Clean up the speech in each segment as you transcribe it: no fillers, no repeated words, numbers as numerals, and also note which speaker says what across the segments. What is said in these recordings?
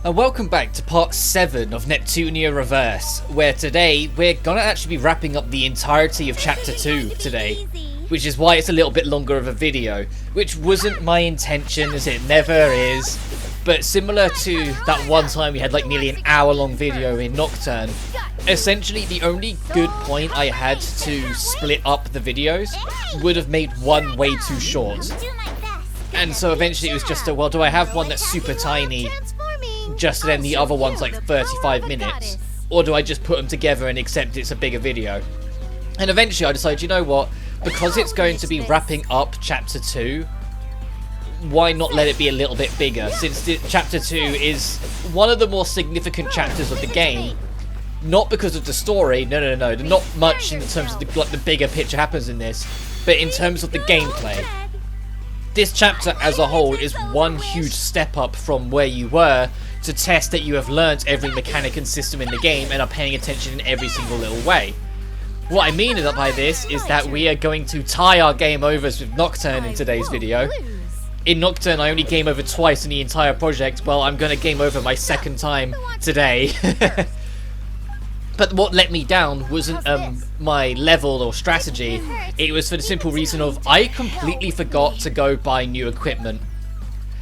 Speaker 1: And welcome back to part 7 of Neptunia Reverse, where today we're gonna actually be wrapping up the entirety of Chapter 2 today, which is why it's a little bit longer of a video, which wasn't my intention, as it never is, but similar to that one time we had like nearly an hour-long video in Nocturne, essentially the only good point I had to split up the videos would have made one way too short. And so eventually it was just well, do I have one that's super tiny, just then the other one's like 35 minutes, or do I just put them together and accept it's a bigger video? And eventually I decided, you know what, because it's going to be wrapping up Chapter 2, why not let it be a little bit bigger, since Chapter 2 is one of the more significant chapters of the game. Not because of the story, no, not much in terms of the bigger picture happens in this, but in terms of the gameplay. This chapter as a whole is one huge step up from where you were, to test that you have learnt every mechanic and system in the game and are paying attention in every single little way. What I mean by this is that we are going to tie our game overs with Nocturne in today's video. In Nocturne I only game over twice in the entire project, well I'm going to game over my second time today. But what let me down wasn't my level or strategy, it was for the simple reason of I completely forgot to go buy new equipment.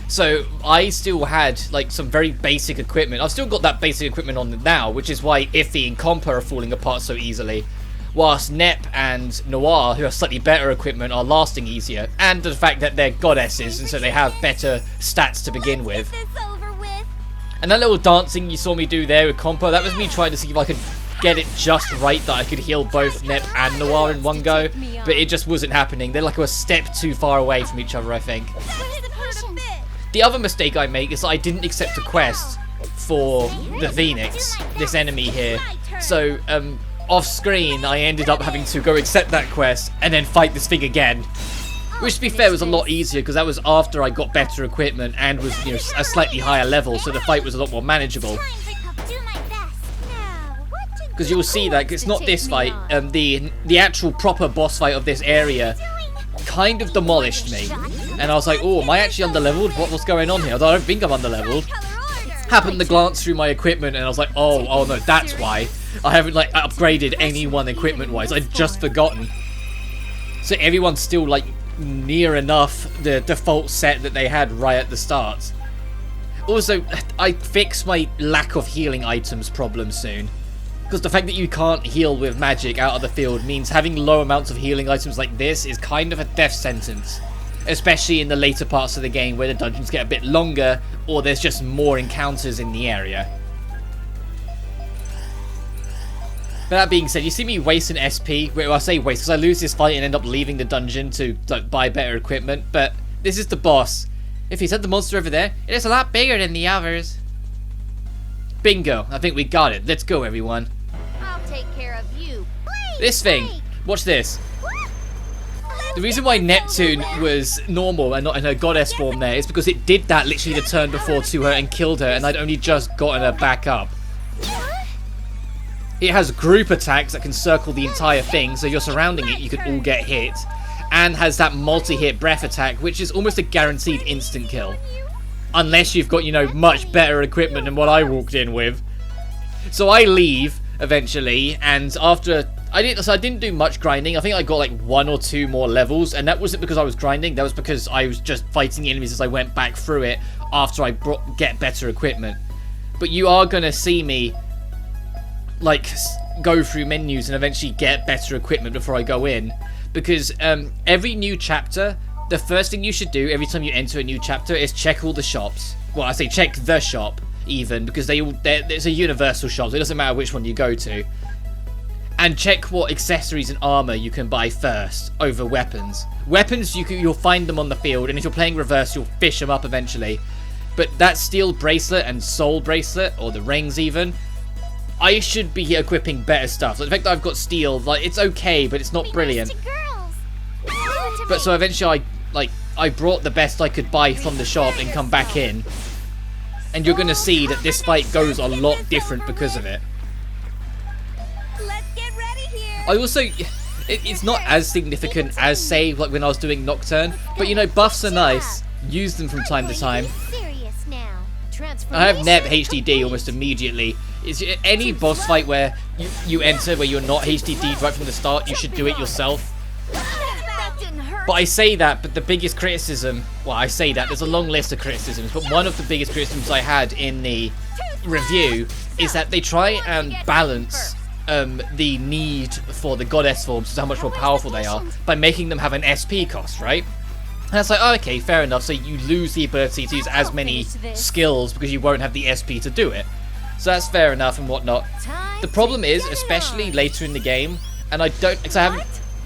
Speaker 1: So I still had like some very basic equipment. I've still got that basic equipment on now, which is why Iffy and Compa are falling apart so easily, whilst Nep and Noir, who have slightly better equipment, are lasting easier, and the fact that they're goddesses and so they have better stats to begin with. And that little dancing you saw me do there with Compa, that was me trying to see if I could get it just right that I could heal both Nep and Noir in one go, but it just wasn't happening. They're like a step too far away from each other, I think. The other mistake I make is that I didn't accept a quest for the Phoenix, this enemy here. So, off screen, I ended up having to go accept that quest and then fight this thing again. Which, to be fair, was a lot easier because that was after I got better equipment and was, you know, a slightly higher level, so the fight was a lot more manageable. Because you'll see that it's not this fight, the actual proper boss fight of this area kind of demolished me. And I was like, oh, am I actually underleveled? What's going on here? Although I don't think I'm underleveled. Happened to glance through my equipment and I was like, oh no, that's why. I haven't like upgraded anyone equipment-wise. I'd just forgotten. So everyone's still like near enough the default set that they had right at the start. Also, I fix my lack of healing items problem soon. Because the fact that you can't heal with magic out of the field means having low amounts of healing items like this is kind of a death sentence. Especially in the later parts of the game where the dungeons get a bit longer or there's just more encounters in the area. But that being said, you see me wasting SP, well I say waste because I lose this fight and end up leaving the dungeon to like, buy better equipment, but this is the boss. If he said the monster over there, it is a lot bigger than the others. Bingo, I think we got it. Let's go everyone.
Speaker 2: I'll take care of you.
Speaker 1: This thing, watch this. The reason why Neptune was normal and not in her goddess form there is because it did that literally the turn before to her and killed her, and I'd only just gotten her back up. It has group attacks that can circle the entire thing, so you're surrounding it, you could all get hit, and has that multi-hit breath attack, which is almost a guaranteed instant kill. Unless you've got, you know, much better equipment than what I walked in with. So I leave eventually, and after I didn't do much grinding. I think I got like 1 or 2 more levels, and that wasn't because I was grinding, that was because I was just fighting enemies as I went back through it after I get better equipment. But you are gonna see me like go through menus and eventually get better equipment before I go in, because every new chapter, the first thing you should do every time you enter a new chapter is check all the shops. Well, I say check the shop even, because there's a universal shop, so it doesn't matter which one you go to. And check what accessories and armor you can buy first over weapons. Weapons, you'll find them on the field, and if you're playing reverse, you'll fish them up eventually. But that steel bracelet and soul bracelet, or the rings even, I should be equipping better stuff. So the fact that I've got steel, like, it's okay, but it's not brilliant. But so eventually I brought the best I could buy from the shop and come back in. And you're gonna see that this fight goes a lot different because of it. I also, it's not as significant as, say, like when I was doing Nocturne, but you know, buffs are nice. Use them from time to time. I have Nep HDD almost immediately. Is any boss fight where you enter where you're not HDD'd right from the start, you should do it yourself. But I say that, but the biggest criticism, well, I say that, there's a long list of criticisms, but one of the biggest criticisms I had in the review is that they try and balance the need for the goddess forms, how much more powerful they are, by making them have an SP cost, right? And it's like, oh, okay, fair enough, so you lose the ability to use as many skills because you won't have the SP to do it. So that's fair enough and whatnot. The problem is, especially later in the game, and I don't, because I haven't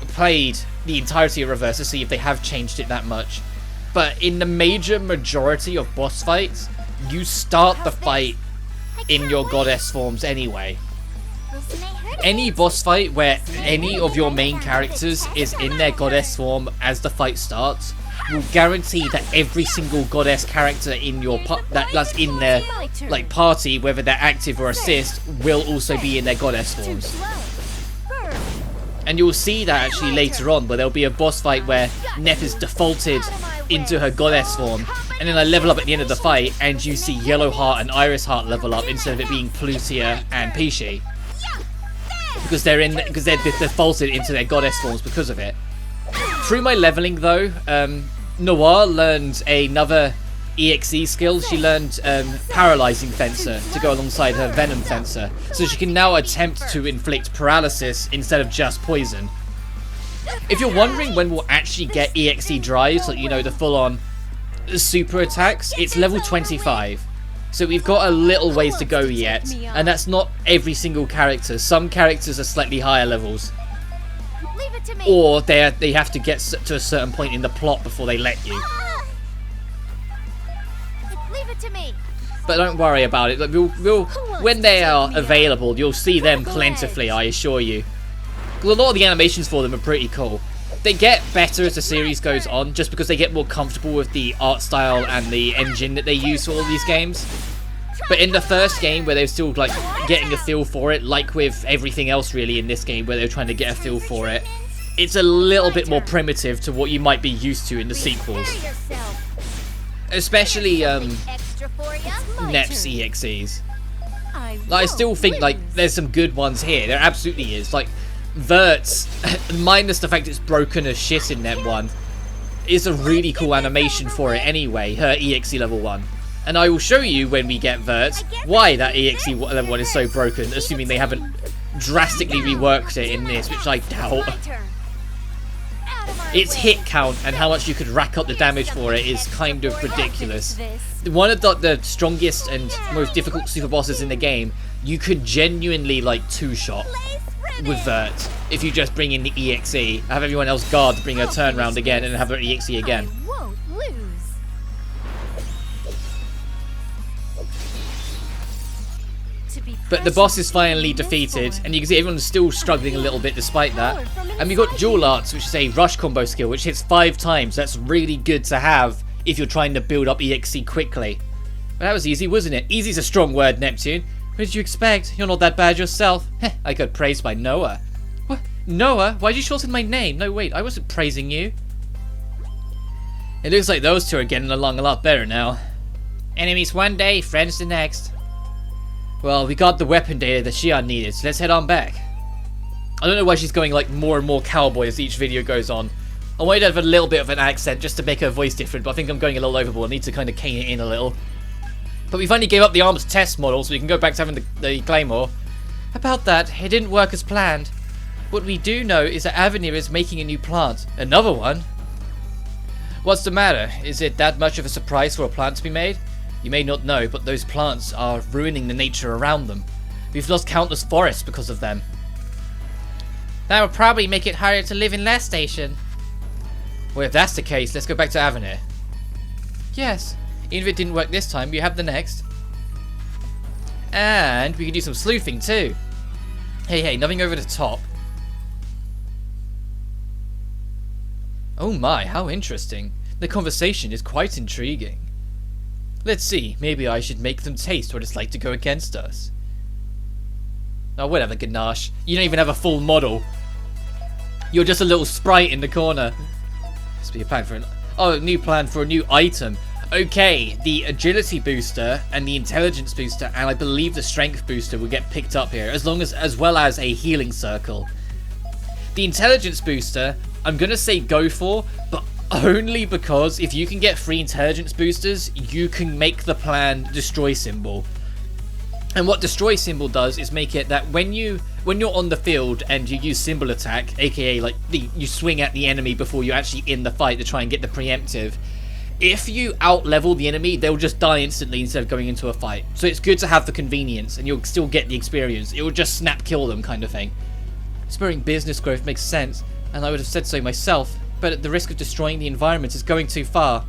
Speaker 1: played the entirety of Reverse to see if they have changed it that much, but in the major majority of boss fights, you start the fight in your goddess forms anyway. Any boss fight where any of your main characters is in their goddess form as the fight starts will guarantee that every single goddess character in your that's in their like party, whether they're active or assist, will also be in their goddess forms. And you'll see that actually later on, where there'll be a boss fight where Nep is defaulted into her goddess form, and then I level up at the end of the fight, and you see Yellow Heart and Iris Heart level up instead of it being Plutia and Pishi, because they're defaulted into their goddess forms because of it. Through my leveling though, Noir learned another EXE skill. She learned Paralyzing Fencer to go alongside her Venom Fencer, so she can now attempt to inflict paralysis instead of just poison. If you're wondering when we'll actually get EXE drives, like, you know, the full-on super attacks, it's level 25. So we've got a little ways to go yet, and that's not every single character. Some characters are slightly higher levels, or they have to get to a certain point in the plot before they let you. But don't worry about it. When they are available, you'll see them plentifully, I assure you. A lot of the animations for them are pretty cool. They get better as the series goes on, just because they get more comfortable with the art style and the engine that they use for all these games. But in the first game, where they're still like getting a feel for it, like with everything else really in this game, where they're trying to get a feel for it, it's a little bit more primitive to what you might be used to in the sequels. Especially Nep's EXEs. I still think like there's some good ones here. There absolutely is. Like Vert's, minus the fact it's broken as shit in Nep 1, is a really cool animation for it anyway, her EXE level 1. And I will show you when we get Vert why that EXE level 1 is so broken, assuming they haven't drastically reworked it in this, which I doubt. Its hit count and how much you could rack up the damage for it is kind of ridiculous. One of the strongest and most difficult super bosses in the game, you could genuinely like two-shot with Vert if you just bring in the EXE, have everyone else guard to bring her turn round again and have her EXE again. But the boss is finally defeated, and you can see everyone's still struggling a little bit despite that. And we got Dual Arts, which is a rush combo skill, which hits 5 times. That's really good to have if you're trying to build up EXE quickly. But that was easy, wasn't it? Easy's a strong word, Neptune. What did you expect? You're not that bad yourself. Heh, I got praised by Noah. What? Noah? Why'd you shorten my name? No, wait, I wasn't praising you. It looks like those two are getting along a lot better now. Enemies one day, friends the next. Well, we got the weapon data that Shion needed, so let's head on back. I don't know why she's going like more and more cowboy as each video goes on. I wanted to have a little bit of an accent just to make her voice different, but I think I'm going a little overboard. I need to kind of cane it in a little. But we finally gave up the arms test model, so we can go back to having the Claymore. About that, it didn't work as planned. What we do know is that Avenir is making a new plant. Another one? What's the matter? Is it that much of a surprise for a plant to be made? You may not know, but those plants are ruining the nature around them. We've lost countless forests because of them. That will probably make it harder to live in Last Station. Well, if that's the case, let's go back to Avenir. Yes, even if it didn't work this time, we have the next. And we can do some sleuthing too. Hey, nothing over the top. Oh my, how interesting. The conversation is quite intriguing. Let's see, maybe I should make them taste what it's like to go against us. Oh, whatever, Ganache. You don't even have a full model. You're just a little sprite in the corner. Must be a plan for a new plan for a new item. Okay, the agility booster and the intelligence booster and I believe the strength booster will get picked up here, as well as a healing circle. The intelligence booster, I'm gonna say go for, but only because if you can get 3 intelligence boosters, you can make the plan destroy symbol. And what destroy symbol does is make it that when you're on the field and you use symbol attack, aka like you swing at the enemy before you're actually in the fight to try and get the preemptive. If you out-level the enemy, they'll just die instantly instead of going into a fight. So it's good to have the convenience, and you'll still get the experience. It will just snap kill them kind of thing. Spurring business growth makes sense, and I would have said so myself, but at the risk of destroying the environment is going too far.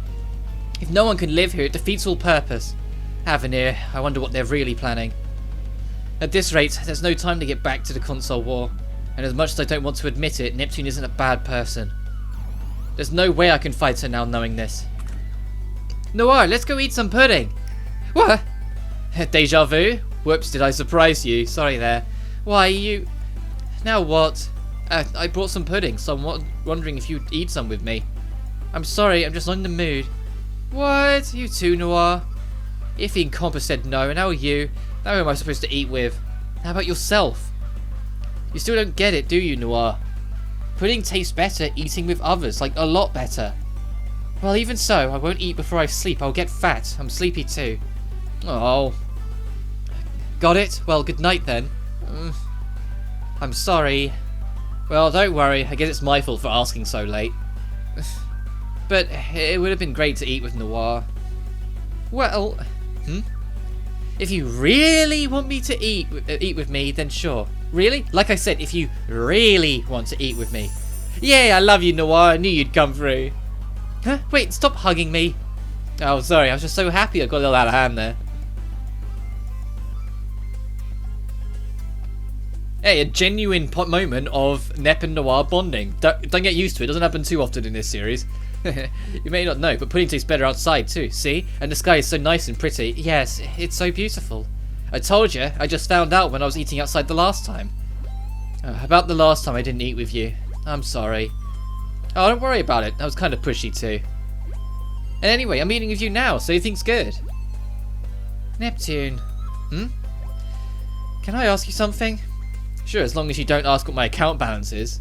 Speaker 1: If no one can live here, it defeats all purpose. Avenir, I wonder what they're really planning. At this rate, there's no time to get back to the console war, and as much as I don't want to admit it, Neptune isn't a bad person. There's no way I can fight her now knowing this. Noir, let's go eat some pudding. What? Deja vu? Whoops, did I surprise you? Sorry there. Why, you... Now what? I brought some pudding, so I'm wondering if you'd eat some with me. I'm sorry, I'm just not in the mood. What? You too, Noir? Iffy and Compa said no, and how are you? Now who am I supposed to eat with? How about yourself? You still don't get it, do you, Noir? Pudding tastes better eating with others, like a lot better. Well, even so, I won't eat before I sleep. I'll get fat. I'm sleepy too. Oh. Got it? Well, good night then. I'm sorry. Well, don't worry. I guess it's my fault for asking so late. But it would have been great to eat with Noir. Well, if you really want me to eat with me, then sure. Really? Like I said, if you really want to eat with me. Yay, I love you, Noir. I knew you'd come through. Huh? Wait, stop hugging me. Oh, sorry, I was just so happy I got a little out of hand there. Hey, a genuine moment of Nep and Noir bonding. Don't get used to it, it doesn't happen too often in this series. You may not know, but pudding tastes better outside too, see? And the sky is so nice and pretty. Yes, it's so beautiful. I told you, I just found out when I was eating outside the last time. About the last time I didn't eat with you. I'm sorry. Oh, don't worry about it. I was kind of pushy too. And anyway, I'm eating with you now, so everything's good. Neptune. Can I ask you something? Sure, as long as you don't ask what my account balance is.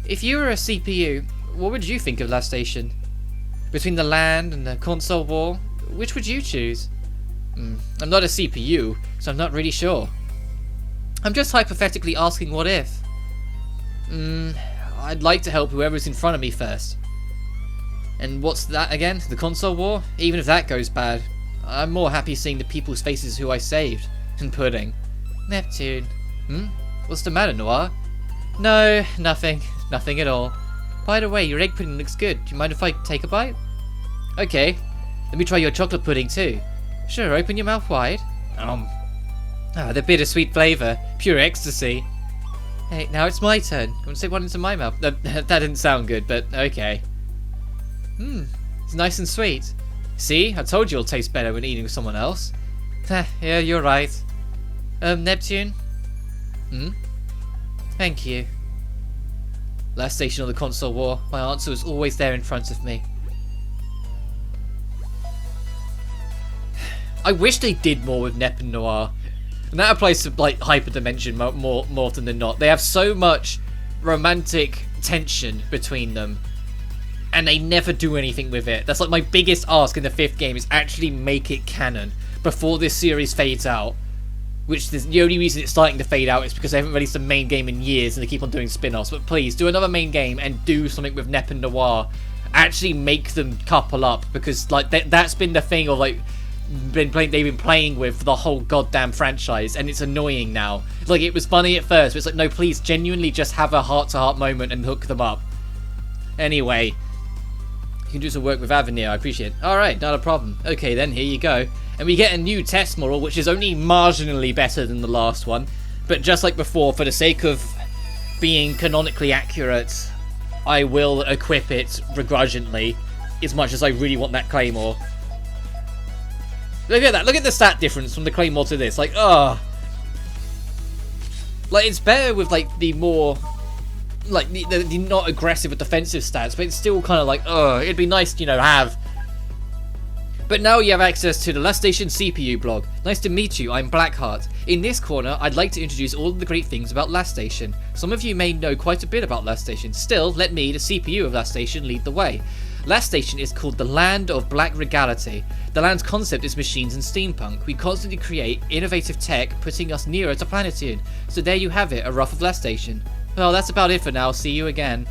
Speaker 1: If you were a CPU, what would you think of last station? Between the land and the console war, which would you choose? I'm not a CPU, so I'm not really sure. I'm just hypothetically asking what if. I'd like to help whoever's in front of me first. And what's that again? The console war? Even if that goes bad, I'm more happy seeing the people's faces who I saved. And pudding. Neptune. What's the matter, Noir? No, nothing. Nothing at all. By the way, your egg pudding looks good. Do you mind if I take a bite? Okay. Let me try your chocolate pudding too. Sure, open your mouth wide. The bittersweet flavour. Pure ecstasy. Hey, now it's my turn. I want to stick one into my mouth. That didn't sound good, but okay. It's nice and sweet. See? I told you it'll taste better when eating with someone else. Yeah, you're right. Neptune? Thank you. Last station of the console war. My answer was always there in front of me. I wish they did more with Nep and Noir. And that applies to like Hyperdimension more often than not. They have so much romantic tension between them, and they never do anything with it. That's like my biggest ask in the 5th game, is actually make it canon before this series fades out. Which is the only reason it's starting to fade out is because they haven't released a main game in years and they keep on doing spin-offs. But please do another main game and do something with Nep and Noir. Actually make them couple up, because like that's been the thing of like they've been playing with for the whole goddamn franchise, and it's annoying now. Like, it was funny at first, but it's like, no, please genuinely just have a heart-to-heart moment and hook them up. Anyway, you can do some work with Avenir, I appreciate it. Alright, not a problem. Okay then, here you go. And we get a new test model, which is only marginally better than the last one. But just like before, for the sake of being canonically accurate, I will equip it begrudgingly, as much as I really want that Claymore. Look at that, look at the stat difference from the Claymore to this, like, ugh. Like, it's better with, like, the more, like, the not aggressive or defensive stats, but it's still kind of like, ugh, it'd be nice to, you know, have But now you have access to the Last Station CPU blog. Nice to meet you, I'm Blackheart. In this corner, I'd like to introduce all of the great things about Last Station. Some of you may know quite a bit about Last Station. Still, let me, the CPU of Last Station, lead the way. Last Station is called the Land of Black Regality. The land's concept is machines and steampunk. We constantly create innovative tech, putting us nearer to Planetian. So there you have it, a rough of Last Station. Well, that's about it for now. See you again.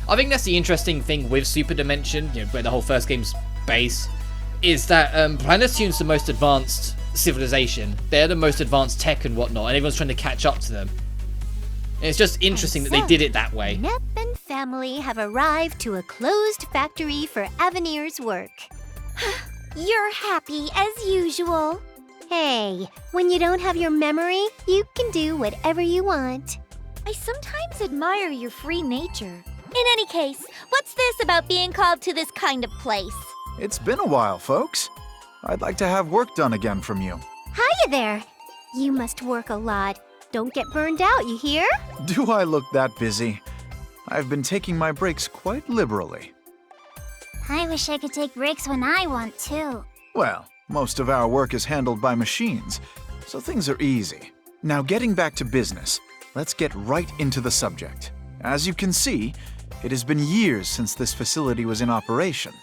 Speaker 1: I think that's the interesting thing with Super Dimension, where the whole first game's base, is that Planetian's the most advanced civilization. They're the most advanced tech and whatnot, and everyone's trying to catch up to them. And it's just interesting that they did it that way.
Speaker 2: Nep and family have arrived to a closed factory for Avenir's work. You're happy as usual. Hey, when you don't have your memory, you can do whatever you want. I sometimes admire your free nature. In any case, what's this about being called to this kind of place?
Speaker 3: It's been a while, folks. I'd like to have work done again from you.
Speaker 2: Hiya there. You must work a lot. Don't get burned out, you hear?
Speaker 3: Do I look that busy? I've been taking my breaks quite liberally.
Speaker 4: I wish I could take breaks when I want to.
Speaker 3: Well, most of our work is handled by machines, so things are easy. Now getting back to business, let's get right into the subject. As you can see, it has been years since this facility was in operation.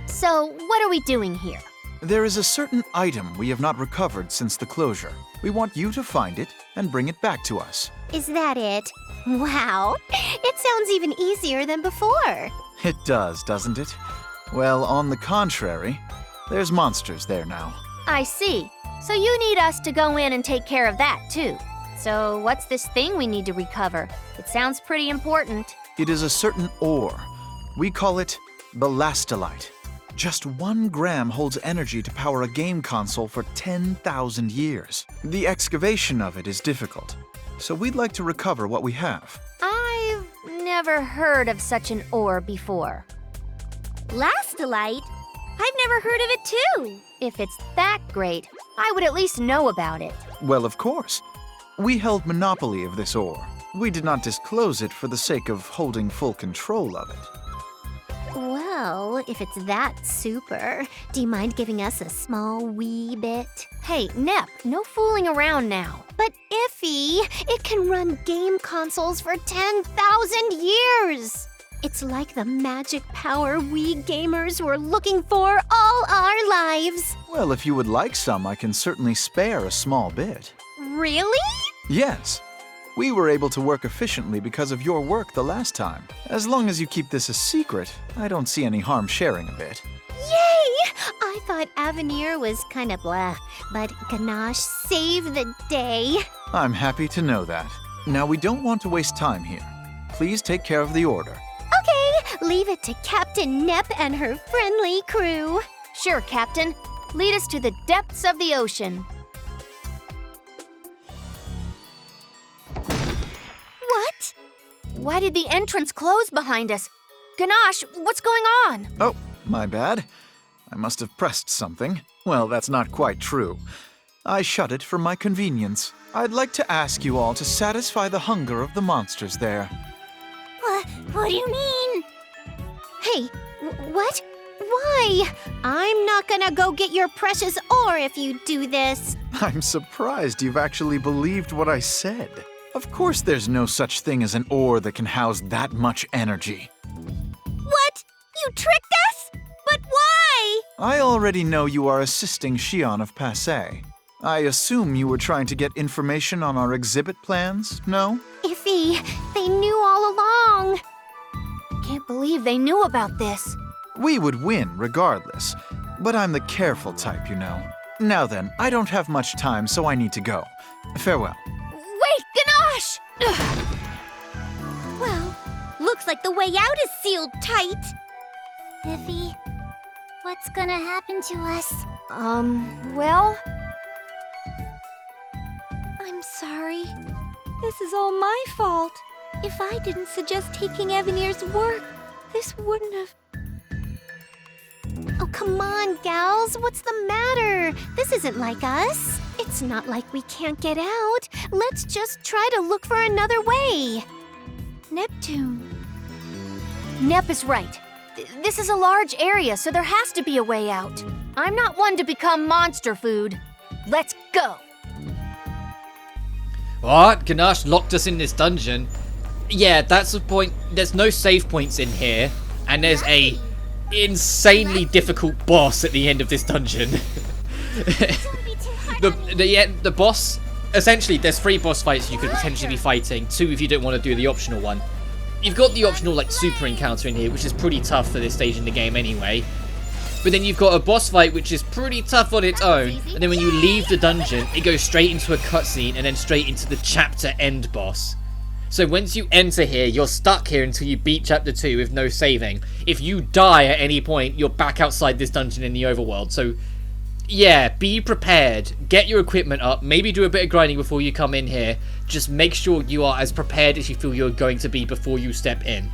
Speaker 2: So, what are we doing here?
Speaker 3: There is a certain item we have not recovered since the closure. We want you to find it and bring it back to us.
Speaker 2: Is that it? Wow, it sounds even easier than before.
Speaker 3: It does, doesn't it? Well, on the contrary, there's monsters there now.
Speaker 2: I see. So you need us to go in and take care of that, too. So what's this thing we need to recover? It sounds pretty important.
Speaker 3: It is a certain ore. We call it ballastolite. Just 1 gram holds energy to power a game console for 10,000 years. The excavation of it is difficult, so we'd like to recover what we have.
Speaker 2: I've never heard of such an ore before. Lastolite? I've never heard of it too. If it's that great, I would at least know about it.
Speaker 3: Well, of course. We held monopoly of this ore. We did not disclose it for the sake of holding full control of it.
Speaker 2: Well, if it's that super, do you mind giving us a small wee bit? Hey, Nep, no fooling around now. But Iffy, it can run game consoles for 10,000 years! It's like the magic power we gamers were looking for all our lives.
Speaker 3: Well, if you would like some, I can certainly spare a small bit.
Speaker 2: Really?
Speaker 3: Yes. We were able to work efficiently because of your work the last time. As long as you keep this a secret, I don't see any harm sharing a bit.
Speaker 2: Yay! I thought Avenir was kind of blah, but Ganache saved the day.
Speaker 3: I'm happy to know that. Now, we don't want to waste time here. Please take care of the order.
Speaker 2: Okay, leave it to Captain Nep and her friendly crew. Sure, Captain. Lead us to the depths of the ocean. What? Why did the entrance close behind us? Ganache, what's going on?
Speaker 3: Oh, my bad. I must have pressed something. Well, that's not quite true. I shut it for my convenience. I'd like to ask you all to satisfy the hunger of the monsters there.
Speaker 4: What do you mean?
Speaker 2: Hey, what? Why? I'm not gonna go get your precious ore if you do this.
Speaker 3: I'm surprised you've actually believed what I said. Of course there's no such thing as an ore that can house that much energy.
Speaker 2: What? You tricked us? But why?
Speaker 3: I already know you are assisting Shion of Passé. I assume you were trying to get information on our exhibit plans, no?
Speaker 2: Iffy, they knew all along. Can't believe they knew about this.
Speaker 3: We would win regardless, but I'm the careful type, you know. Now then, I don't have much time, so I need to go. Farewell.
Speaker 2: Wait, Ganache! Well, looks like the way out is sealed tight.
Speaker 4: Iffy, what's gonna happen to us?
Speaker 2: Well... I'm sorry. This is all my fault. If I didn't suggest taking Avenir's work, this wouldn't have... Oh, come on, gals. What's the matter? This isn't like us. It's not like we can't get out. Let's just try to look for another way. Neptune. Nep is right.
Speaker 4: This is a large area, so there has to be a way out. I'm not one to become monster food. Let's go.
Speaker 1: What? Ganache locked us in this dungeon? Yeah, that's the point. There's no save points in here, and there's a insanely difficult boss at the end of this dungeon. The boss, essentially, there's 3 boss fights you could potentially be fighting. 2 if you don't want to do the optional one. You've got the optional, like, super encounter in here, which is pretty tough for this stage in the game anyway. But then you've got a boss fight, which is pretty tough on its own. And then when you leave the dungeon, it goes straight into a cutscene and then straight into the chapter end boss. So once you enter here, you're stuck here until you beat chapter 2 with no saving. If you die at any point, you're back outside this dungeon in the overworld. So yeah, be prepared. Get your equipment up. Maybe do a bit of grinding before you come in here. Just make sure you are as prepared as you feel you're going to be before you step in.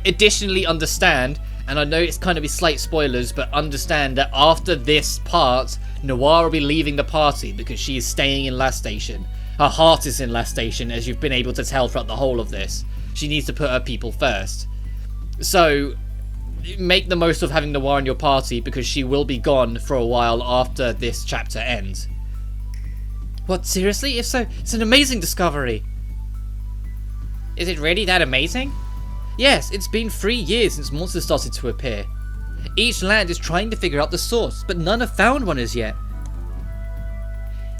Speaker 1: Additionally, understand, and I know it's kind of be slight spoilers, but understand that after this part, Noir will be leaving the party because she is staying in Last Station. Her heart is in Last Station, as you've been able to tell throughout the whole of this. She needs to put her people first. So make the most of having Noir in your party because she will be gone for a while after this chapter ends. What, seriously? If so, it's an amazing discovery. Is it really that amazing? Yes, it's been 3 years since monsters started to appear. Each land is trying to figure out the source, but none have found one as yet.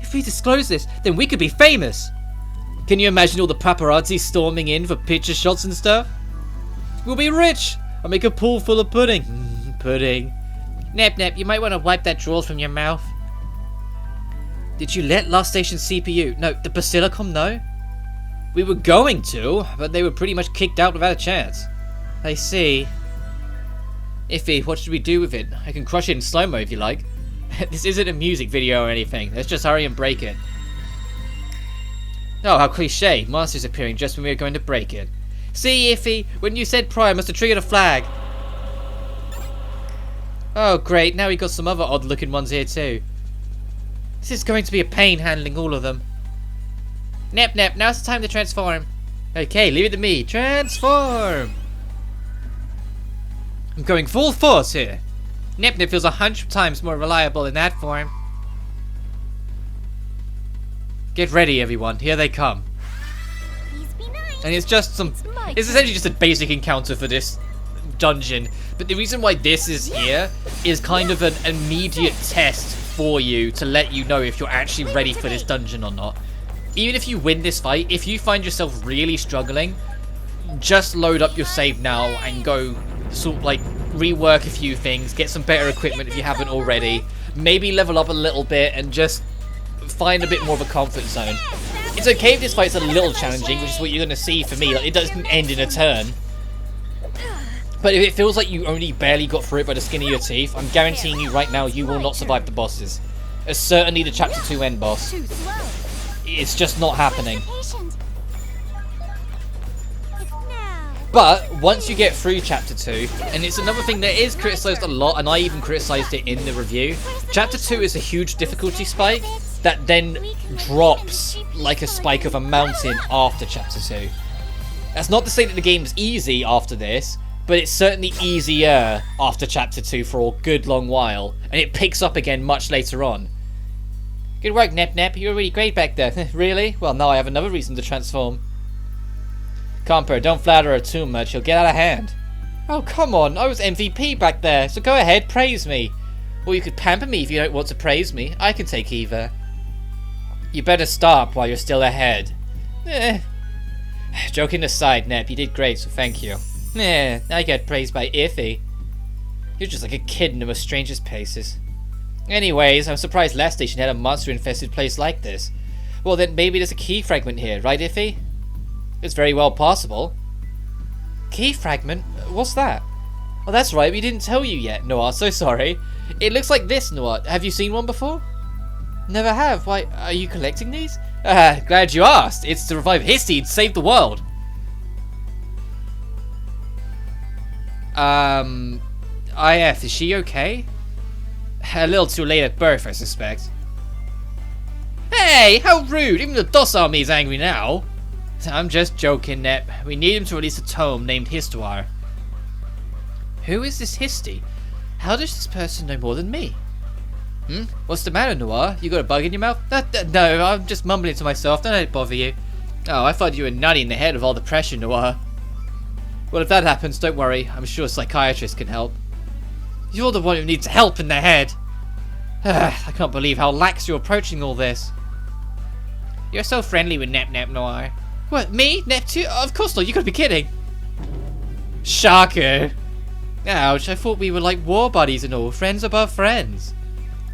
Speaker 1: If we disclose this, then we could be famous! Can you imagine all the paparazzi storming in for picture shots and stuff? We'll be rich! I'll make a pool full of pudding. Pudding. Nep, you might want to wipe that drool from your mouth. Did you let Last Station CPU, no, the Basilicom know? We were going to, but they were pretty much kicked out without a chance. I see. Iffy, what should we do with it? I can crush it in slow-mo if you like. This isn't a music video or anything. Let's just hurry and break it. Oh, how cliche. Monsters appearing just when we were going to break it. See, Iffy, when you said prior, I must have triggered a flag. Oh, great. Now we got some other odd-looking ones here, too. This is going to be a pain handling all of them. Nep, now's the time to transform. Okay, leave it to me. Transform! I'm going full force here. Nep feels 100 times more reliable in that form. Get ready, everyone. Here they come.
Speaker 4: Please be nice.
Speaker 1: And it's just some... It's essentially just a basic encounter for this dungeon. But the reason why this is here is kind of an immediate test for you to let you know if you're actually ready for this dungeon or not. Even if you win this fight, if you find yourself really struggling, just load up your save now and go sort of like rework a few things, get some better equipment if you haven't already, maybe level up a little bit and just find a bit more of a comfort zone. It's okay if this fight's a little challenging, which is what you're going to see for me. Like, it doesn't end in a turn. But if it feels like you only barely got through it by the skin of your teeth, I'm guaranteeing you right now you will not survive the bosses. Certainly the Chapter 2 end boss. It's just not happening. But once you get through Chapter 2, and it's another thing that is criticised a lot, and I even criticised it in the review, Chapter 2 is a huge difficulty spike that then drops like a spike of a mountain after Chapter 2. That's not to say that the game's easy after this, but it's certainly easier after Chapter 2 for a good long while, and it picks up again much later on. Good work, Nep. You were really great back there. Really? Well, now I have another reason to transform. Comper, don't flatter her too much. You'll get out of hand. Oh, come on. I was MVP back there, so go ahead, praise me. Or you could pamper me if you don't want to praise me. I can take either. You better stop while you're still ahead. Joking aside, Nep, you did great, so thank you. I get praised by Iffy. You're just like a kid in the strangest paces. Anyways, I'm surprised Last Station had a monster-infested place like this. Well, then maybe there's a key fragment here, right, Iffy? It's very well possible. Key fragment? What's that? Oh, that's right, we didn't tell you yet, Noir, so sorry. It looks like this, Noir. Have you seen one before? Never have. Why, are you collecting these? Glad you asked. It's to revive Histy and save the world. IF, is she okay? A little too late at birth, I suspect. Hey, how rude! Even the DOS army is angry now. I'm just joking, Nep. We need him to release a tome named Histoire. Who is this Histy? How does this person know more than me? What's the matter, Noir? You got a bug in your mouth? No, I'm just mumbling to myself. Don't let it bother you. Oh, I thought you were nutty in the head with all the pressure, Noir. Well, if that happens, don't worry. I'm sure a psychiatrist can help. You're the one who needs help in the head. I can't believe how lax you're approaching all this. You're so friendly with Nep Noir. What, me? Neptune? Of course not, you gotta be kidding. Shocker. Ouch, I thought we were like war buddies and all, friends above friends.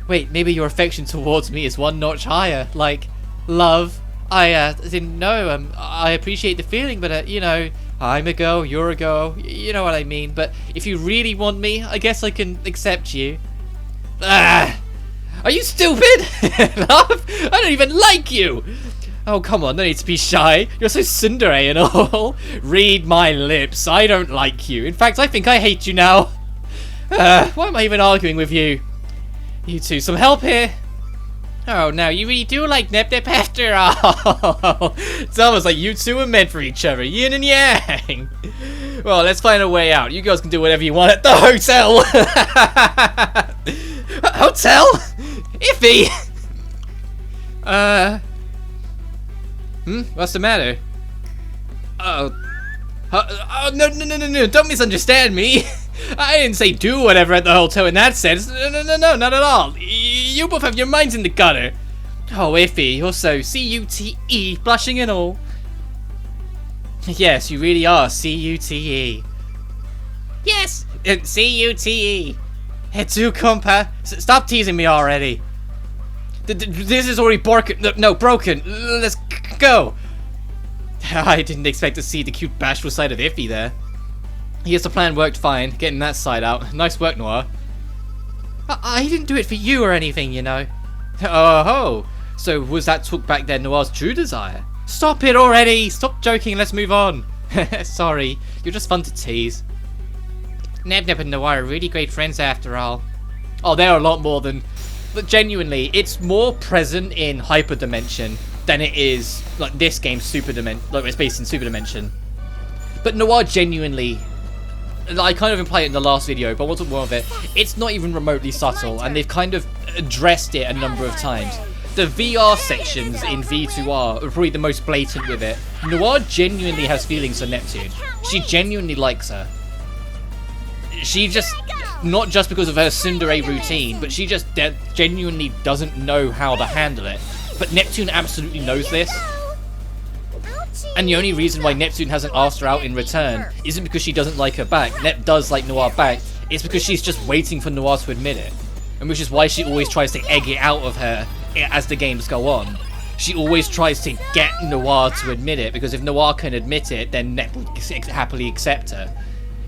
Speaker 1: Wait, maybe your affection towards me is one notch higher, like love. I didn't know, I appreciate the feeling, but you know, I'm a girl, you're a girl, you know what I mean. But if you really want me, I guess I can accept you. Are you stupid? I don't even like you! Oh, come on, no need to be shy. You're so tsundere and all. Read my lips. I don't like you. In fact, I think I hate you now. Why am I even arguing with you? You two, some help here? Oh, no, you really do like Nep after all. It's almost like you two are meant for each other. Yin and yang. Well, let's find a way out. You girls can do whatever you want at the hotel. Hotel? Iffy. What's the matter? Oh, no, don't misunderstand me. I didn't say do whatever at the hotel in that sense. No, not at all. You both have your minds in the gutter. Oh, Iffy, you're so C-U-T-E, blushing and all. Yes, you really are C-U-T-E. Yes, C-U-T-E. Hetsu compa, stop teasing me already. This is already broken. Let's go. I didn't expect to see the cute bashful side of Iffy there. Yes, the plan worked fine, getting that side out. Nice work, Noir. I didn't do it for you or anything, you know. Oh, so was that took back then Noir's true desire? Stop it already! Stop joking, let's move on. Sorry, you're just fun to tease. Nep and Noir are really great friends after all. Oh, they're a lot more than... But genuinely, it's more present in Hyper Dimension than it is, like, this game's Super Dimension. Like, it's based in Super Dimension. But Noir genuinely... I kind of implied it in the last video, but I want to talk more of it. It's not even remotely subtle, and they've kind of addressed it a number of times. The VR sections in V2R are probably the most blatant with it. Noir genuinely has feelings for Neptune. She genuinely likes her. She just, not just because of her tsundere routine, but she just genuinely doesn't know how to handle it. But Neptune absolutely knows this. And the only reason why Neptune hasn't asked her out in return isn't because she doesn't like her back. Nep does like Noir back. It's because she's just waiting for Noir to admit it. And which is why she always tries to egg it out of her as the games go on. She always tries to get Noir to admit it, because if Noir can admit it, then Nep will happily accept her.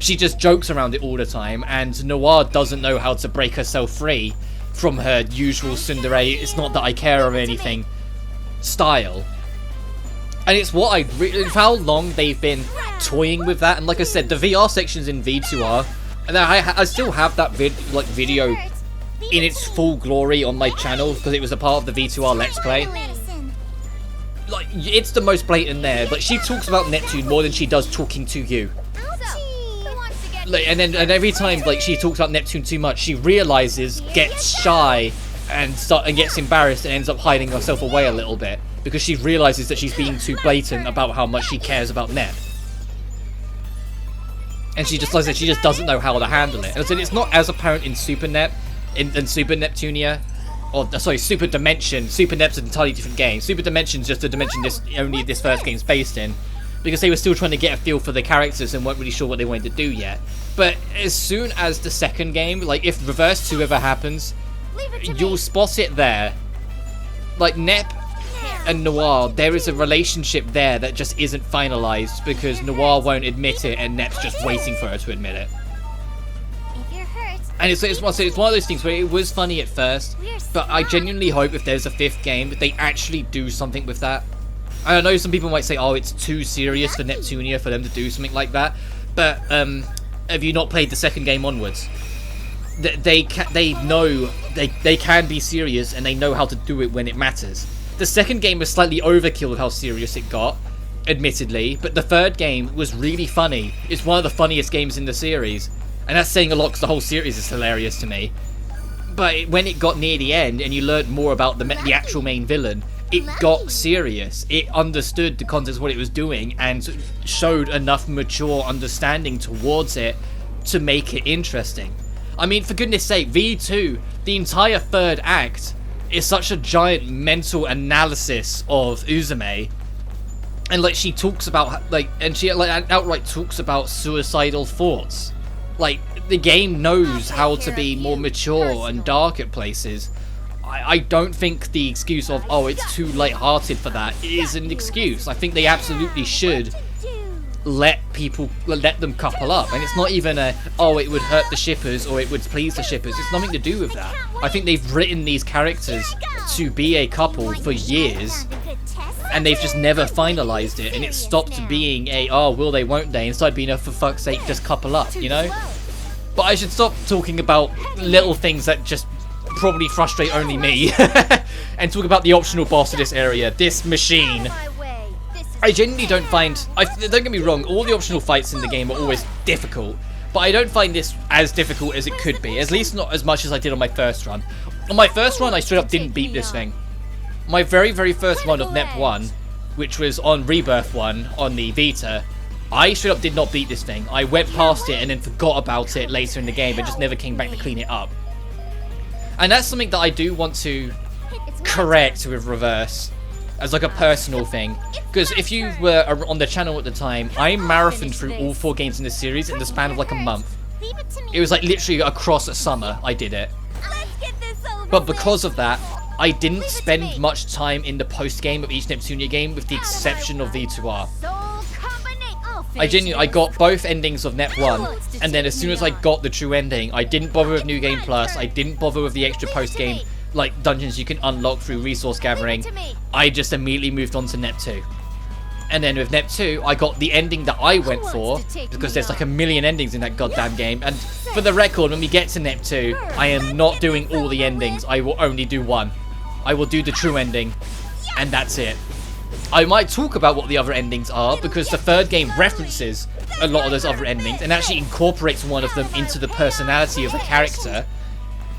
Speaker 1: She just jokes around it all the time, and Noir doesn't know how to break herself free from her usual tsundere, it's not that I care or anything, style. And it's what how long they've been toying with that. And like I said, the VR sections in V2R, and I still have that video in its full glory on my channel because it was a part of the V2R Let's Play. Like, it's the most blatant there. Like, she talks about Neptune more than she does talking to you. Like, and every time like she talks about Neptune too much, she realizes, gets shy, and gets embarrassed and ends up hiding herself away a little bit. Because she realizes that she's being too blatant about how much she cares about Nep. And she just, like I said, she just doesn't know how to handle it. And I said it's not as apparent in Super Nep, in Super Neptunia, or sorry, Super Dimension. Super Nep's an entirely different game. Super Dimension's just a dimension this first game's based in. Because they were still trying to get a feel for the characters and weren't really sure what they wanted to do yet. But as soon as the second game, like if Reverse 2 ever happens, you'll spot it there. Like Nep and Noir, there is a relationship there that just isn't finalized because Noir won't admit it and Nep's just waiting for her to admit it. And it's one of those things where it was funny at first, but I genuinely hope if there's a fifth game that they actually do something with that. I know some people might say, oh, it's too serious for Neptunia for them to do something like that, but have you not played the second game onwards? They know they can be serious and they know how to do it when it matters. The second game was slightly overkill with how serious it got, admittedly, but the third game was really funny. It's one of the funniest games in the series. And that's saying a lot because the whole series is hilarious to me. But when it got near the end and you learned more about the actual main villain, it got serious. It understood the context of what it was doing and showed enough mature understanding towards it to make it interesting. I mean, for goodness sake, V2, the entire third act is such a giant mental analysis of Uzume. And like she talks about she outright talks about suicidal thoughts. Like, the game knows how to be more mature and dark at places. I don't think the excuse of, oh, it's too light-hearted for that is an excuse. I think they absolutely should let them couple up. And it's not even oh, it would hurt the shippers or it would please the shippers. It's nothing to do with that. I think they've written these characters to be a couple for years, and they've just never finalized it, and it stopped being a, oh, will they, won't they, and started being a, for fuck's sake, just couple up, you know? But I should stop talking about little things that just probably frustrate only me, and talk about the optional boss of this area, this machine. I genuinely don't find, don't get me wrong, all the optional fights in the game are always difficult, but I don't find this as difficult as it could be, at least not as much as I did on my first run. On my first run, I straight up didn't beat this thing. My very, very first run of Nep 1, which was on Rebirth 1 on the Vita, I straight up did not beat this thing. I went past it and then forgot about it later in the game and just never came back to clean it up. And that's something that I do want to correct with Reverse as like a personal thing. Because if you were on the channel at the time, I marathoned through all 4 games in the series in the span of like a month. It was like literally across a summer I did it. But because of that, I didn't spend much time in the post-game of each Neptunia game, with the exception of V2R. I got both endings of Nep 1, and then as soon as I got the true ending, I didn't bother with New Game Plus, I didn't bother with the extra post-game, like, dungeons you can unlock through resource gathering. I just immediately moved on to Nep 2. And then with Nep 2, I got the ending that I went for, because there's like a million endings in that goddamn game. And for the record, when we get to Nep 2, I am not doing all the endings, I will only do one. I will do the true ending, and that's it. I might talk about what the other endings are, because the third game references a lot of those other endings, and actually incorporates one of them into the personality of a character,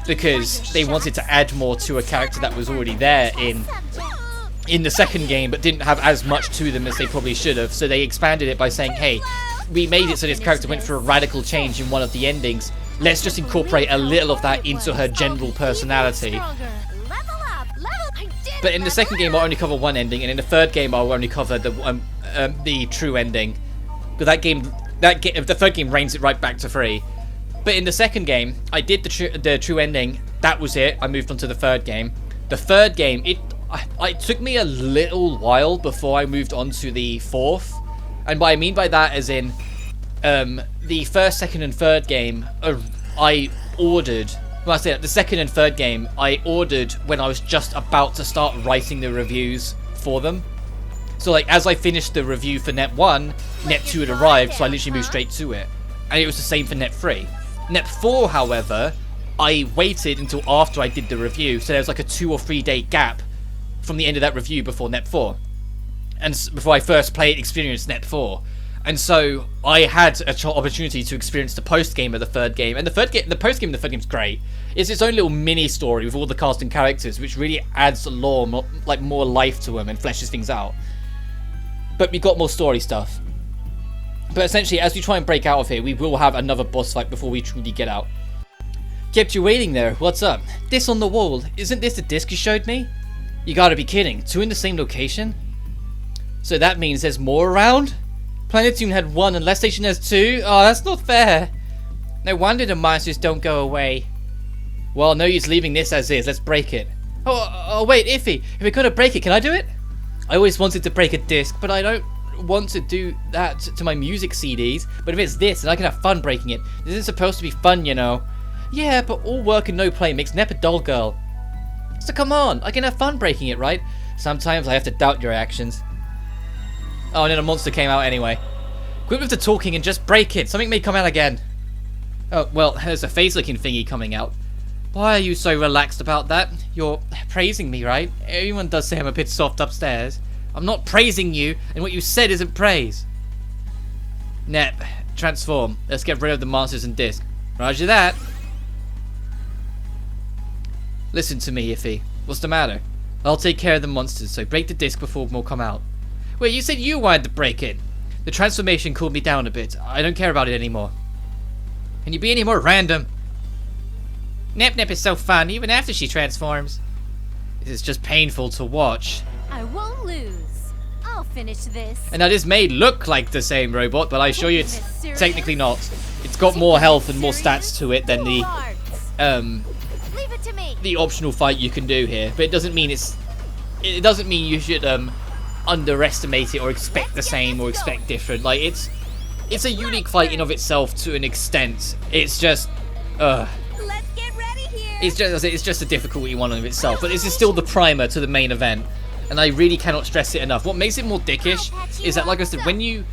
Speaker 1: because they wanted to add more to a character that was already there in the second game, but didn't have as much to them as they probably should have. So they expanded it by saying, hey, we made it so this character went through a radical change in one of the endings. Let's just incorporate a little of that into her general personality. But in the second game, I'll only cover one ending, and in the third game, I'll only cover the true ending. Because the third game reigns it right back to 3. But in the second game, I did the true ending. That was it. I moved on to the third game. The third game, it took me a little while before I moved on to the fourth. And what I mean by that is in the first, second, and third game, I ordered. Well, I say the second and third game, I ordered when I was just about to start writing the reviews for them. So, like, as I finished the review for Nep 1, Nep 2 had arrived, so I literally moved straight to it. And it was the same for Nep 3. Nep 4, however, I waited until after I did the review, so there was like a 2 or 3 day gap from the end of that review before Nep 4. And before I first experienced Nep 4. And so I had an opportunity to experience the post-game of the third game. And the post-game of the third game is great. It's its own little mini-story with all the cast and characters, which really adds lore, more life to them and fleshes things out. But we got more story stuff. But essentially, as we try and break out of here, we will have another boss fight before we truly get out. Kept you waiting there. What's up? This on the wall. Isn't this the disc you showed me? You gotta be kidding. 2 in the same location? So that means there's more around? Planetoon had 1 and Last Station has 2? Oh, that's not fair. No wonder the monsters don't go away. Well, no use leaving this as is. Let's break it. Oh wait, Iffy. If we're gonna break it, can I do it? I always wanted to break a disc, but I don't want to do that to my music CDs. But if it's this, then I can have fun breaking it. This isn't supposed to be fun, you know. Yeah, but all work and no play makes Nep a dull girl. So come on, I can have fun breaking it, right? Sometimes I have to doubt your actions. Oh, and then a monster came out anyway. Quit with the talking and just break it. Something may come out again. Oh, well, there's a face-looking thingy coming out. Why are you so relaxed about that? You're praising me, right? Everyone does say I'm a bit soft upstairs. I'm not praising you, and what you said isn't praise. Nep, transform. Let's get rid of the monsters and disc. Roger that. Listen to me, Iffy. What's the matter? I'll take care of the monsters, so break the disc before more come out. Wait, you said you wanted to break it. The transformation cooled me down a bit. I don't care about it anymore. Can you be any more random? Nep Nep is so fun, even after she transforms. It's just painful to watch.
Speaker 5: I won't lose. I'll finish this.
Speaker 1: And now this may look like the same robot, but I assure you it's technically not. It's got more health and more stats to it than
Speaker 5: Leave it to me.
Speaker 1: the optional fight you can do here. But it doesn't mean it doesn't mean you should underestimate it or expect the same or expect different. Like it's a unique fight in of itself to an extent. It's just
Speaker 5: Let's get ready here.
Speaker 1: it's just a difficulty one of itself. But this is still the primer to the main event. And I really cannot stress it enough. What makes it more dickish is that, like I said, when you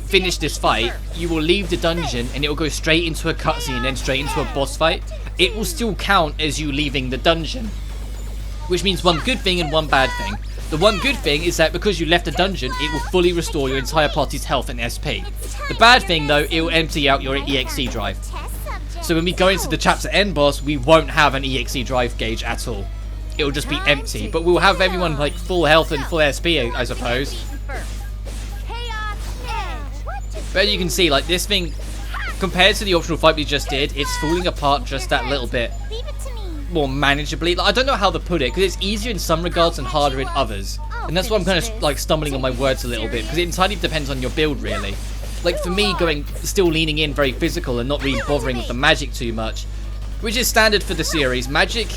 Speaker 1: finish this fight, you will leave the dungeon and it will go straight into a cutscene and then straight into a boss fight. It will still count as you leaving the dungeon, which means one good thing and one bad thing. The one good thing is that because you left the dungeon, it will fully restore your entire party's health and SP. The bad thing though, it will empty out your EXE drive. So when we go into the chapter end boss, we won't have an EXE drive gauge at all. It'll just be empty, but we'll have everyone like full health and full SP, I suppose. But you can see, like, this thing, compared to the optional fight we just did, it's falling apart just that little bit more manageably. Like, I don't know how to put it, because it's easier in some regards and harder in others. And that's why I'm kind of like stumbling on my words a little bit, because it entirely depends on your build, really. Like, for me, still leaning in very physical and not really bothering with the magic too much, which is standard for the series. Magic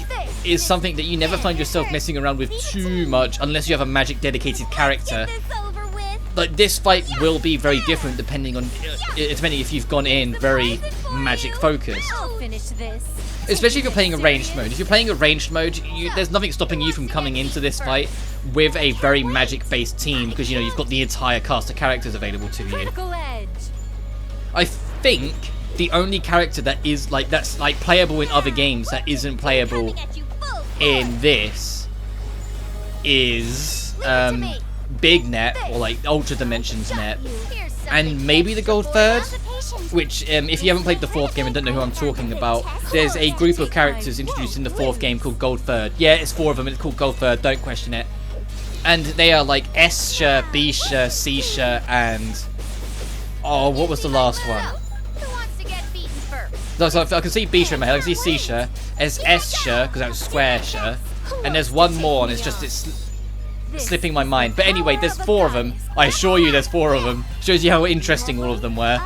Speaker 1: is something that you never find yourself messing around with too much unless you have a magic dedicated character. Like, this fight will be very different depending if you've gone in very magic focused.
Speaker 5: I'll finish this.
Speaker 1: Especially if you're playing a ranged mode. If you're playing a ranged mode, there's nothing stopping you from coming into this fight with a very magic based team, because you know you've got the entire cast of characters available to you.
Speaker 5: Critical edge.
Speaker 1: I think the only character that's playable in other games that isn't playable in this is Big Net, or like Ultra Dimensions Net, and maybe the Gold Third, which if you haven't played the fourth game and don't know who I'm talking about, there's a group of characters introduced in the fourth game called Gold Third. Yeah, it's 4 of them and it's called Gold Third, don't question it. And they are like S-Sha, B-Sha, C-Sha, and oh, what was the last one?
Speaker 5: Who wants to get beaten first?
Speaker 1: No, so I can see B-Sha in my head, I can see C-Sha, there's S-Sha, because that was Square Sha, and there's one more and it's slipping my mind. But anyway, there's 4 of them. I assure you there's 4 of them. Shows you how interesting all of them were.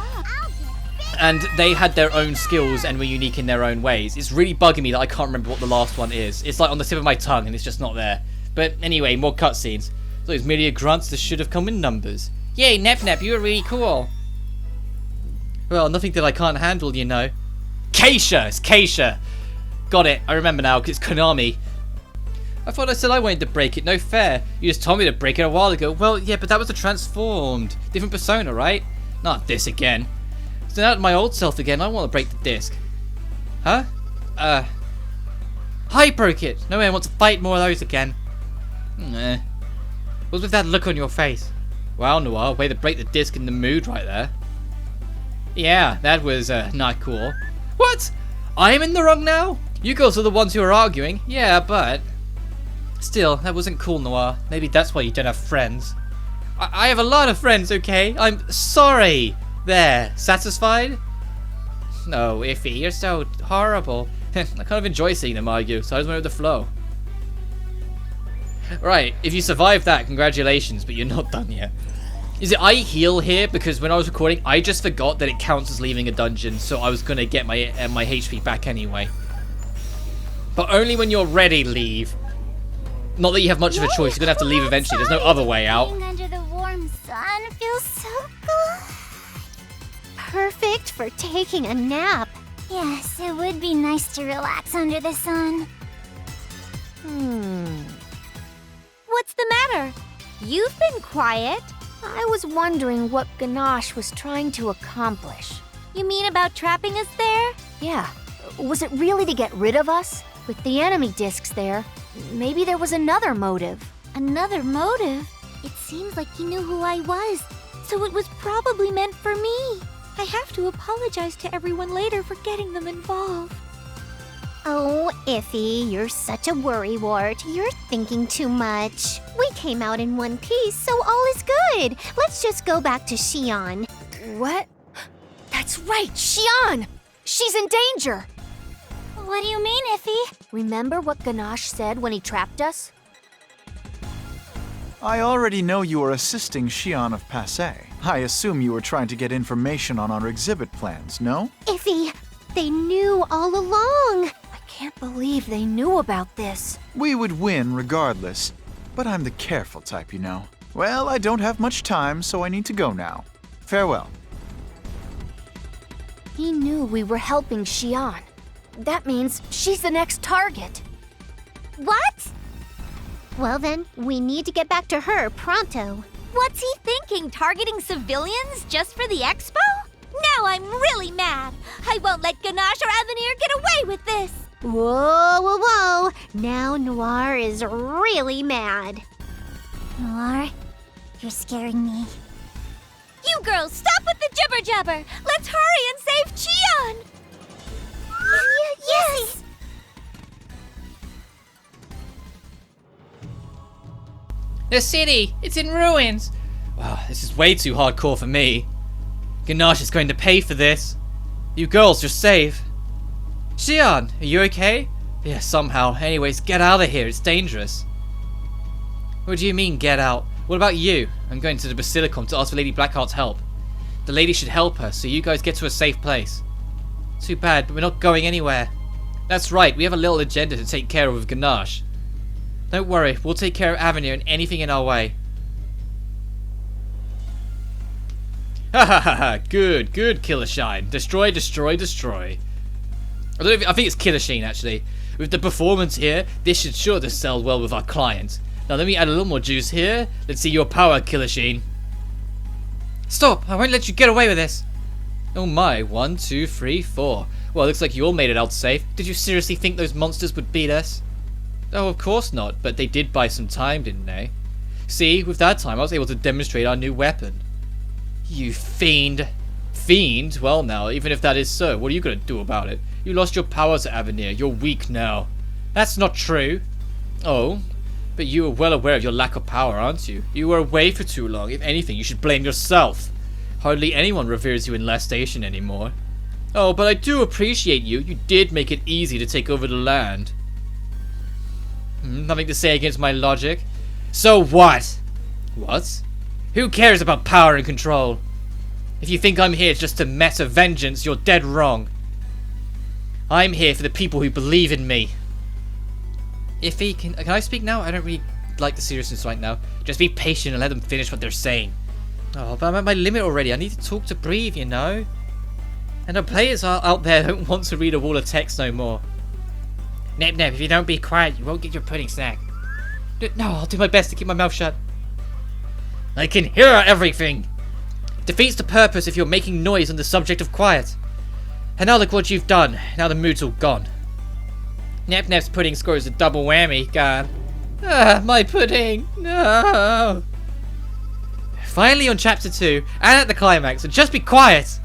Speaker 1: And they had their own skills and were unique in their own ways. It's really bugging me that I can't remember what the last one is. It's like on the tip of my tongue and it's just not there. But anyway, more cutscenes. Those merely grunts that should have come in numbers. Yay, Nep Nep, you were really cool. Well, nothing that I can't handle, you know. Keisha! It's Keisha! Got it, I remember now, because it's Konami. I thought I said I wanted to break it, no fair. You just told me to break it a while ago. Well, yeah, but that was a transformed. Different persona, right? Not this again. So now my old self again, I want to break the disc. Huh? I broke it! No one wants to fight more of those again. What's with that look on your face? Wow, Noir, way to break the disc in the mood right there. Yeah, that was not cool. What? I am in the wrong now? You girls are the ones who are arguing. Yeah, but still, that wasn't cool, Noir. Maybe that's why you don't have friends. I have a lot of friends, okay? I'm sorry. There, satisfied? No, Iffy, you're so horrible. I kind of enjoy seeing them argue, so I just went with the flow. Right, if you survived that, congratulations, but you're not done yet. Is it I heal here? Because when I was recording, I just forgot that it counts as leaving a dungeon, so I was going to get my HP back anyway. But only when you're ready, leave. Not that you have much of a choice, you're going to have to leave eventually, there's no other way out.
Speaker 2: Being under the warm sun feels so good. Perfect for taking a nap.
Speaker 6: Yes, it would be nice to relax under the sun.
Speaker 2: What's the matter? You've been quiet.
Speaker 4: I was wondering what Ganache was trying to accomplish.
Speaker 2: You mean about trapping us there?
Speaker 4: Yeah. Was it really to get rid of us? With the enemy discs there, maybe there was another motive.
Speaker 2: Another motive? It seems like he knew who I was, so it was probably meant for me.
Speaker 5: I have to apologize to everyone later for getting them involved.
Speaker 2: Oh, Iffy, you're such a worrywart. You're thinking too much. We came out in one piece, so all is good. Let's just go back to Xion.
Speaker 4: What? That's right, Xion! She's in danger!
Speaker 6: What do you mean, Iffy?
Speaker 4: Remember what Ganache said when he trapped us?
Speaker 3: I already know you are assisting Xion of Passé. I assume you were trying to get information on our exhibit plans, no?
Speaker 2: Iffy, they knew all along.
Speaker 4: I can't believe they knew about this.
Speaker 3: We would win regardless, but I'm the careful type, you know. Well, I don't have much time, so I need to go now. Farewell.
Speaker 4: He knew we were helping Xion. That means she's the next target.
Speaker 2: What? Well then, we need to get back to her pronto.
Speaker 5: What's he thinking? Targeting civilians just for the expo? Now I'm really mad. I won't let Ganache or Avenir get away with this.
Speaker 2: Whoa, whoa, whoa. Now Noir is really mad.
Speaker 6: Noir, you're scaring me.
Speaker 5: You girls, stop with the jibber jabber. Let's hurry and save Xion.
Speaker 2: Yes!
Speaker 1: The city! It's in ruins! Wow, this is way too hardcore for me. Ganache is going to pay for this. You girls, you're safe. Xion, are you okay? Yeah, somehow. Anyways, get out of here. It's dangerous. What do you mean, get out? What about you? I'm going to the Basilicom to ask for Lady Blackheart's help. The lady should help her, so you guys get to a safe place. Too bad, but we're not going anywhere. That's right, we have a little agenda to take care of with Ganache. Don't worry, we'll take care of Avenir and anything in our way. Ha ha ha ha, good, good, Killer Shine. Destroy, destroy, destroy. I think it's Killer Sheen actually. With the performance here, this should sure to sell well with our clients. Now let me add a little more juice here. Let's see your power, Killer Sheen. Stop, I won't let you get away with this. Oh my, 1, 2, 3, 4. Well, looks like you all made it out safe. Did you seriously think those monsters would beat us? Oh, of course not, but they did buy some time, didn't they? See, with that time I was able to demonstrate our new weapon. You fiend. Fiend? Well now, even if that is so, what are you going to do about it? You lost your powers at Avenir, you're weak now. That's not true. Oh, but you are well aware of your lack of power, aren't you? You were away for too long. If anything, you should blame yourself. Hardly anyone reveres you in Last Station anymore. Oh, but I do appreciate you. You did make it easy to take over the land. Nothing to say against my logic. So what? What? Who cares about power and control? If you think I'm here just to meta vengeance, you're dead wrong. I'm here for the people who believe in me. Iffy, can I speak now? I don't really like the seriousness right now. Just be patient and let them finish what they're saying. Oh, but I'm at my limit already. I need to talk to breathe, you know? And the players out there don't want to read a wall of text no more. Nep, if you don't be quiet, you won't get your pudding snack. No, I'll do my best to keep my mouth shut. I can hear everything. Defeats the purpose if you're making noise on the subject of quiet. And now look what you've done. Now the mood's all gone. Nep's pudding scores a double whammy. God. Ah, my pudding. No. Finally on Chapter 2, and at the climax, so just be quiet!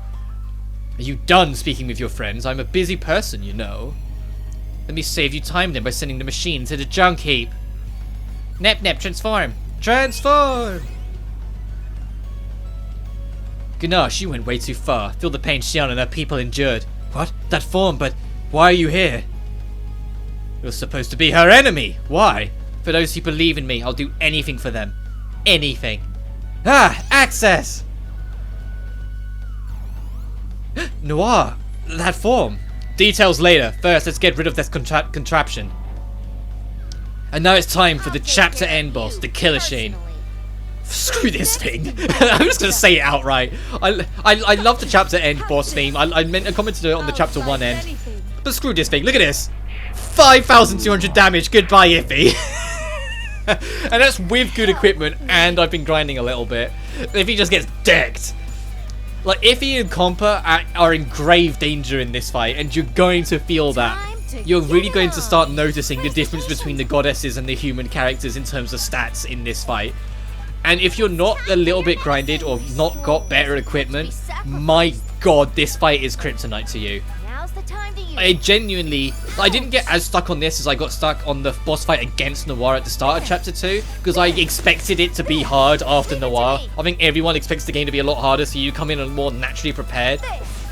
Speaker 1: Are you done speaking with your friends? I'm a busy person, you know. Let me save you time then by sending the machine to the junk heap. Nep, transform! Transform! Ganache, you went way too far. Feel the pain Xion and her people endured. What? That form, but why are you here? You're supposed to be her enemy! Why? For those who believe in me, I'll do anything for them. Anything. Ah! Access! Noir! That form! Details later. First, let's get rid of this contraption. And now it's time for the chapter end boss, the Killer Sheen. Screw this thing. I'm just gonna say it outright. I love the chapter end boss theme. I commented on the chapter 1 end. But screw this thing. Look at this. 5,200 damage. Goodbye, Iffy. And that's with good equipment, and I've been grinding a little bit. Iffy just gets decked. Like, Iffy and Compa are in grave danger in this fight, and you're going to feel that. You're really going to start noticing the difference between the goddesses and the human characters in terms of stats in this fight. And if you're not a little bit grinded or not got better equipment, my god, this fight is kryptonite to you.
Speaker 4: Now's the time to use
Speaker 1: I genuinely, I didn't get as stuck on this as I got stuck on the boss fight against Noir at the start of Chapter 2, because I expected it to be hard after Noir. I think everyone expects the game to be a lot harder, so you come in more naturally prepared.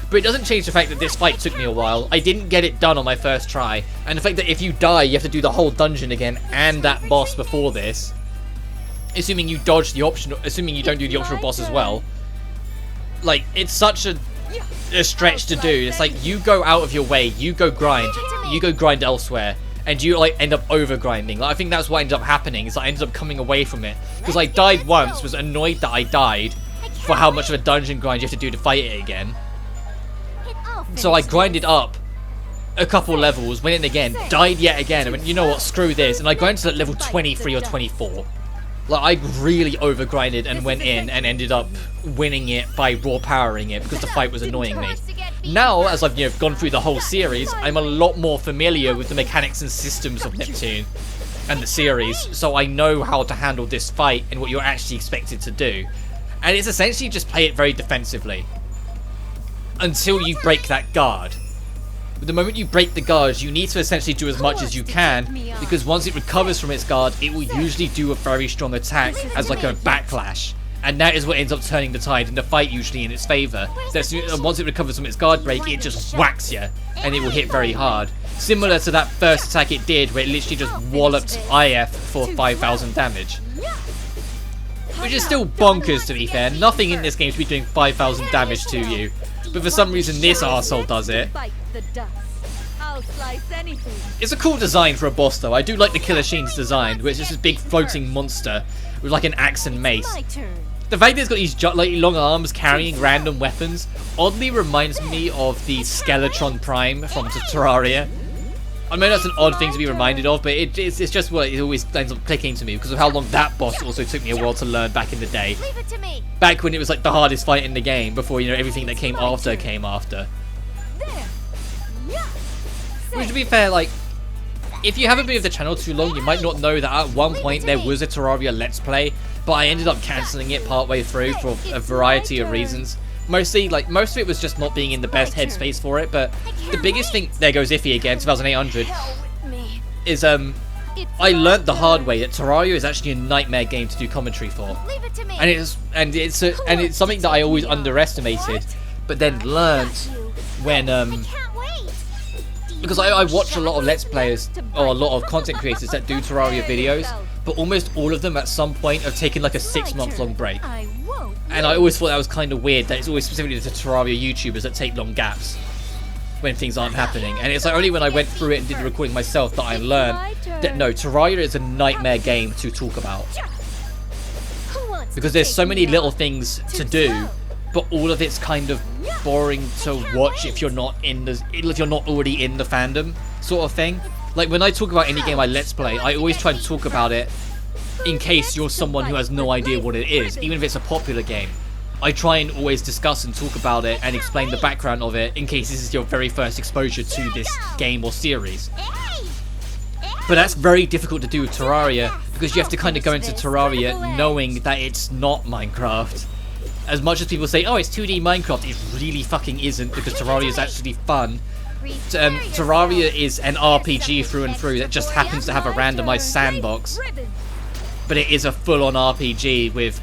Speaker 1: But it doesn't change the fact that this fight took me a while. I didn't get it done on my first try, and the fact that if you die, you have to do the whole dungeon again and that boss before this. Assuming you dodge the optional, assuming you don't do the optional boss as well. Like, it's such a stretch to do. It's like, you go out of your way, you go grind elsewhere, and you like end up over grinding. Like, I think that's what ended up happening, is I ended up coming away from it. Because I died once, was annoyed that I died for how much of a dungeon grind you have to do to fight it again. So I grinded up a couple levels, went in again, died yet again, and went, you know what, screw this, and I grinded to level 23 or 24. Like, I really overgrinded and went in and ended up winning it by raw powering it because the fight was annoying me. Now, as I've gone through the whole series, I'm a lot more familiar with the mechanics and systems of Neptune and the series, so I know how to handle this fight and what you're actually expected to do. And it's essentially just play it very defensively until you break that guard. But the moment you break the guard, you need to essentially do as much as you can, because once it recovers from its guard, it will usually do a very strong attack as like a backlash. And that is what ends up turning the tide in the fight, usually in its favour. So once it recovers from its guard break, it just whacks you, and it will hit very hard. Similar to that first attack it did, where it literally just walloped IF for 5,000 damage. Which is still bonkers, to be fair. Nothing in this game should be doing 5,000 damage to you. But for some reason this arsehole does it. It's a cool design for a boss though. I do like the Killer Sheen's design, which is this big floating monster with like an axe and mace. The fact that it's got these like long arms carrying random weapons oddly reminds me of the Skeletron Prime from Terraria. I mean, that's an odd thing to be reminded of, but it's just what it always ends up clicking to me because of how long that boss also took me a while to learn back in the day. Back when it was like the hardest fight in the game before, you know, everything that came after came after. Which, to be fair, like, if you haven't been with the channel too long, you might not know that at one point there was a Terraria Let's Play, but I ended up cancelling it partway through for a variety of reasons. Mostly, like, most of it was just not being in the best headspace for it, but the biggest thing, there goes Iffy again, 2800, is, I learnt the hard way that Terraria is actually a nightmare game to do commentary for. And it's something that I always underestimated, but then learnt when, because I watch a lot of Let's Players, or a lot of content creators that do Terraria videos, but almost all of them at some point have taken like a 6-month long break. And I always thought that was kind of weird, that it's always specifically to Terraria YouTubers that take long gaps when things aren't happening. And it's like only when I went through it and did the recording myself that I learned that no, Terraria is a nightmare game to talk about. Because there's so many little things to do, but all of it's kind of boring to watch if you're not already in the fandom, sort of thing. Like when I talk about any game I Let's Play, I always try to talk about it in case you're someone who has no idea what it is, even if it's a popular game. I try and always discuss and talk about it and explain the background of it in case this is your very first exposure to this game or series. But that's very difficult to do with Terraria, because you have to kind of go into Terraria knowing that it's not Minecraft. As much as people say, oh, it's 2D Minecraft, it really fucking isn't, because Terraria is actually fun. Terraria is an RPG through and through that just happens to have a randomized sandbox. But it is a full-on RPG with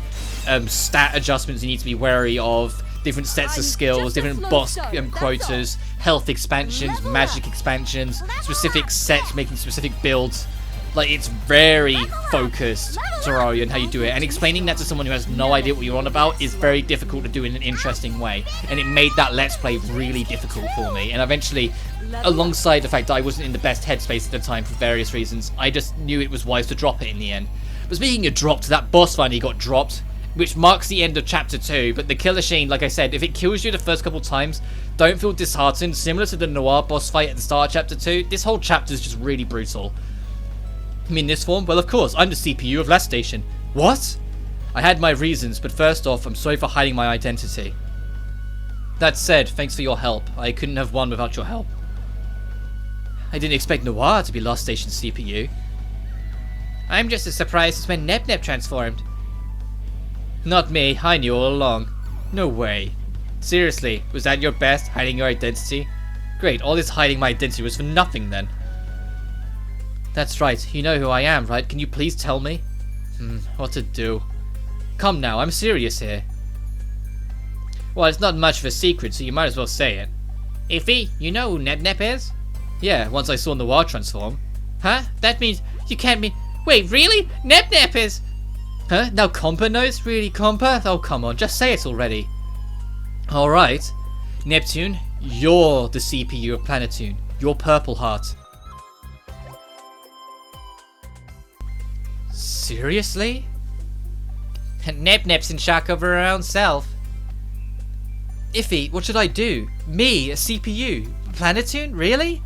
Speaker 1: stat adjustments you need to be wary of, different sets of skills, different boss quotas, health expansions, magic expansions, specific sets making specific builds. Like, it's very focused, Terraria, and how you do it. And explaining that to someone who has no idea what you're on about is very difficult to do in an interesting way. And it made that Let's Play really difficult for me. And eventually, alongside the fact that I wasn't in the best headspace at the time for various reasons, I just knew it was wise to drop it in the end. But speaking of dropped, that boss finally got dropped, which marks the end of Chapter 2. But the Killer Sheen, like I said, if it kills you the first couple times, don't feel disheartened. Similar to the Noir boss fight at the start of Chapter 2, this whole chapter is just really brutal. I mean, this form? Well, of course, I'm the CPU of Last Station. What? I had my reasons, but first off, I'm sorry for hiding my identity. That said, thanks for your help. I couldn't have won without your help. I didn't expect Noir to be Last Station's CPU. I'm just as surprised as when Nep transformed. Not me, I knew all along. No way. Seriously, was that your best, hiding your identity? Great, all this hiding my identity was for nothing then. That's right, you know who I am, right? Can you please tell me? What to do? Come now, I'm serious here. Well, it's not much of a secret, so you might as well say it. Iffy, you know who Nep is? Yeah, once I saw Noir transform. Huh? That means you can't be... Wait, really? Nep is... Huh? Now Compa knows? Really, Compa? Oh, come on, just say it already. Alright. Neptune, you're the CPU of Planetoon. You're Purple Heart. Seriously? Nep's in shock over her own self. Iffy, what should I do? Me, a CPU? Planetoon? Really?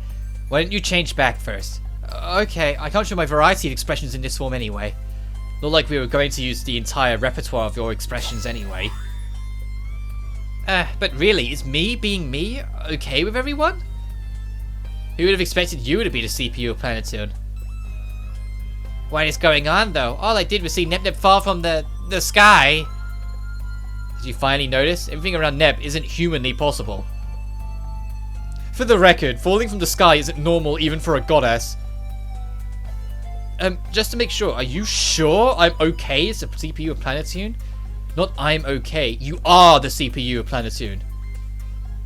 Speaker 1: Why don't you change back first? Okay, I can't show my variety of expressions in this form anyway. Not like we were going to use the entire repertoire of your expressions anyway. But really, is me being me okay with everyone? Who would have expected you to be the CPU of Planetoon? What is going on though? All I did was see Nep fall from the sky. Did you finally notice? Everything around Nep isn't humanly possible. For the record, falling from the sky isn't normal even for a goddess. Just to make sure, are you sure I'm okay as the CPU of Planetoon? Not I'm okay, you are the CPU of Planetoon.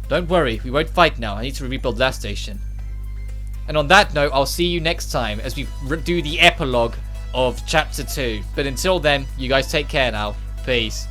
Speaker 1: Don't worry, we won't fight now. I need to rebuild that station. And on that note, I'll see you next time as we do the epilogue of Chapter 2. But until then, you guys take care now. Peace.